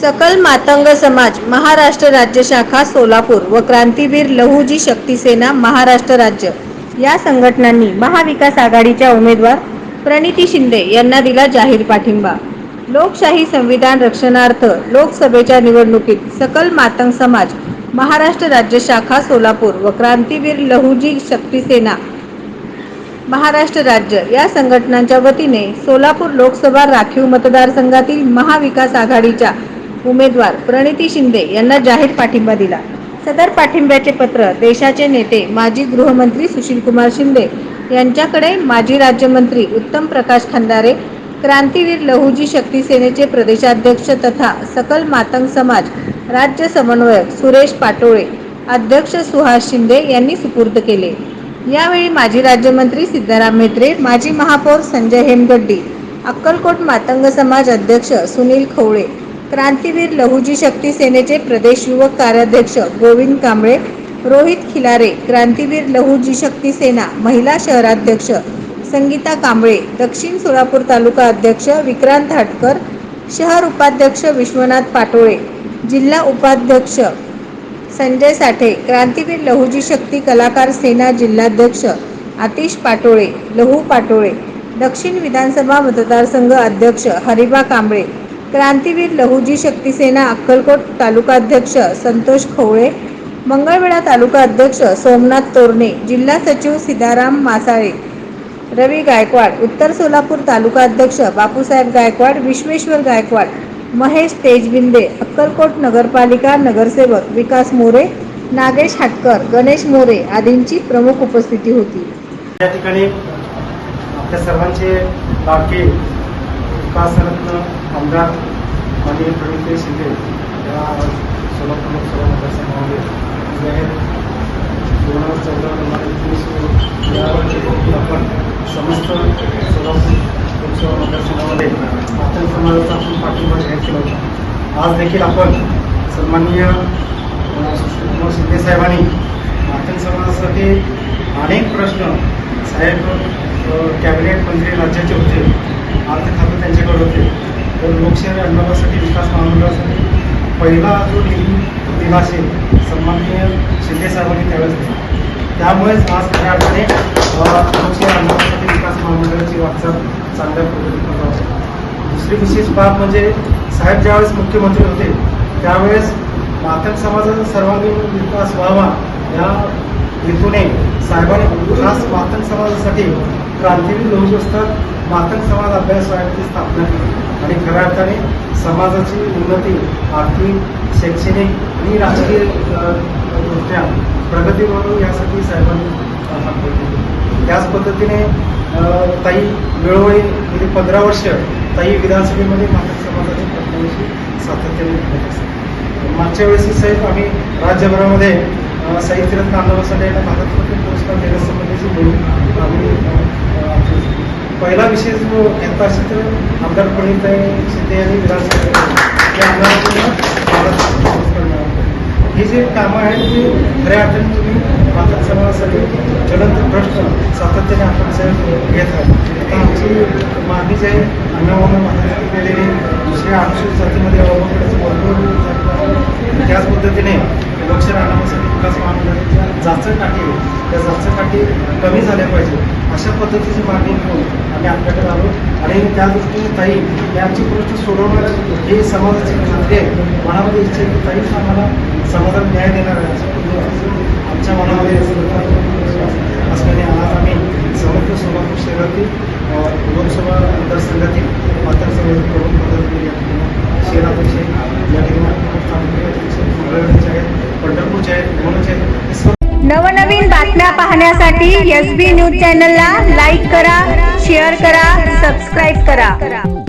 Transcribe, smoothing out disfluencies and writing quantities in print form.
सकल मातंग समाज महाराष्ट्र राज्य शाखा सोलापूर व क्रांतीवीर लहुजी शक्ती सेना महाराष्ट्र राज्य या संघटनांनी महाविकास आघाडीच्या उमेदवार प्रणिती शिंदे यांना दिला जाहीर पाठिंबा। लोकशाही संविधान रक्षणार्थ लोकसभेच्या निवडणुकीत सकल मातंग समाज महाराष्ट्र राज्य शाखा सोलापूर व क्रांतीवीर लहुजी शक्ती सेना महाराष्ट्र राज्य या संघटनांच्या वतीने सोलापूर लोकसभा राखीव मतदारसंघातील महाविकास आघाडीच्या उमेदवार प्रणिती शिंदे यांना जाहीर पाठिंबा दिला। सदर पाठिंब्याचे पत्र देशाचे नेते माजी गृहमंत्री सुशीलकुमार शिंदे यांच्याकडे माजी राज्यमंत्री उत्तम प्रकाश खंदारे, क्रांतीवीर लहुजी शक्ती सेनेचे प्रदेशाध्यक्ष तथा सकल मातंग समाज राज्य समन्वयक सुरेश पाटोळे, अध्यक्ष सुहास शिंदे यांनी सुपूर्द केले। यावेळी माजी राज्यमंत्री सिद्धराम म्हेत्रे, माजी महापौर संजय हेमगड्डी, अक्कलकोट मातंग समाज अध्यक्ष सुनील खवळे, क्रांतीवीर लहुजी शक्ती सेनेचे प्रदेश युवक कार्याध्यक्ष गोविंद कांबळे, रोहित खिलारे, क्रांतीवीर लहुजी शक्ती सेना महिला शहराध्यक्ष संगीता कांबळे, दक्षिण सोलापूर तालुका अध्यक्ष विक्रांत हटकर, शहर उपाध्यक्ष विश्वनाथ पाटोळे, जिल्हा उपाध्यक्ष संजय साठे, क्रांतीवीर लहुजी शक्ती कलाकार सेना जिल्हाध्यक्ष आतिश पाटोळे, लहू पाटोळे, दक्षिण विधानसभा मतदारसंघ अध्यक्ष हरिबा कांबळे, क्रांतीवीर लहुजी शक्ती सेना अक्कलकोट तालुकाध्यक्ष संतोष खवळे, मंगळवेढा तालुका अध्यक्ष सोमनाथ तोरणे, जिल्हा सचिव सीताराम मासाळे, रवी गायकवाड, उत्तर सोलापूर तालुका अध्यक्ष बापूसाहेब गायकवाड, विश्वेश्वर गायकवाड, महेश तेजबिंदे, अक्कलकोट नगरपालिका नगरसेवक विकास मोरे, नागेश हटकर, गणेश मोरे आदींची प्रमुख उपस्थिती होती। या ठिकाणी आपल्या सर्वांचे लाडके विकासरत्न आमदार माननीय प्रणिती शिंदे या सोलापूर लोकसभा मतदारसंघामध्ये उभे आहेत। 2014 यावर आपण समस्त सोलापूर लोकसभा मतदारसंघामध्ये मातंग समाजाचा आपण पाठिंबा जाहीर केला होता। आज देखील आपण सन्माननीय सुशीलकुमार शिंदे साहेबांनी मातंग समाजासाठी अनेक प्रश्न साहेब कॅबिनेट मंत्री राज्याचे होते, अर्थ खातं त्यांच्याकडे होते, तर लोकशाही आंदोलनासाठी विकास महामंडळासाठी पहिला जो निधी दिला असेल सन्माननीय शिंदे साहेबांनी त्यावेळेस दिला। त्यामुळेच आज खऱ्या अर्थाने लोकशाही आंदोलनासाठी विकास महामंडळाची वाटचाल चांगल्या पद्धतीने होते। दुसरी विशेष बाब म्हणजे साहेब ज्यावेळेस मुख्यमंत्री होते त्यावेळेस मातंग समाजाचा सर्वांगीण विकास व्हावा या हेतूने साहेबांनी खास मातंग समाजासाठी क्रांतीवीर लहुजी असतात मातंग समाज अभ्यास समितीची स्थापना केली आणि खऱ्या अर्थाने समाजाची उन्नती आर्थिक, शैक्षणिक आणि राजकीय दृष्ट्या प्रगती म्हणून यासाठी साहेबांनी काम केले। त्याच पद्धतीने ताई वेळोवेळी गेली 15 वर्ष ताई विधानसभेमध्ये मातंग समाजाच्या प्रश्नांशी सातत्याने बोलत असतात। मागच्या वेळेस साहेब आम्ही राज्यभरामध्ये साहित्यरत्न आंदोलनासाठी यांना भारतरत्न पुरस्कार देण्यासंबंधीची मोहीम आम्ही पहिला विषय जो घेतला असेल तर आमदार प्रणिती शिंदे यांनी विधानसभेत या आमदारांना भारतरत्न पुरस्कार मिळाला। ही जी कामं आहेत ती खऱ्या अर्थाने तुम्ही मातंग समाजासाठी ज्वलंत प्रश्न सातत्याने आपण साहेब घेत आहोत। आता आमची मागणी जी आहे अन्नवान मातंग केलेली दुसऱ्या अनुसूचित जातीमध्ये अवघडचं भरपूर त्याच पद्धतीने लोकशाही आंदोलनासाठी विकास महामंडळाच्या जाचकाठी त्या जाचकाठी कमी झाल्या पाहिजे अशा पद्धतीची मागणी घेऊन आम्ही आपल्याकडे आलो आणि त्या दृष्टीने ताई यांची गोष्ट सोडवणं हे समाजाची खात्री आहे। मनामध्ये इच्छा आहे की ताईच आम्हाला समाजाला न्याय देणार आहे अशा पद्धतीचं आमच्या मनामध्ये असल्याने आज आम्ही समग्र सोलापूर शहरातील लोकसभा मतदारसंघातील मातंग समाजाची प्रमुख पद्धतीने या ठिकाणी शहराध्यक्ष या ठिकाणी मंगळवेढ्याचे आहेत, पंढरपूरचे आहेत, मोनचे आहेत। नवनवीन बातम्या पाहण्यासाठी SB न्यूज चॅनलला लाईक करा, शेअर करा, सबस्क्राईब करा।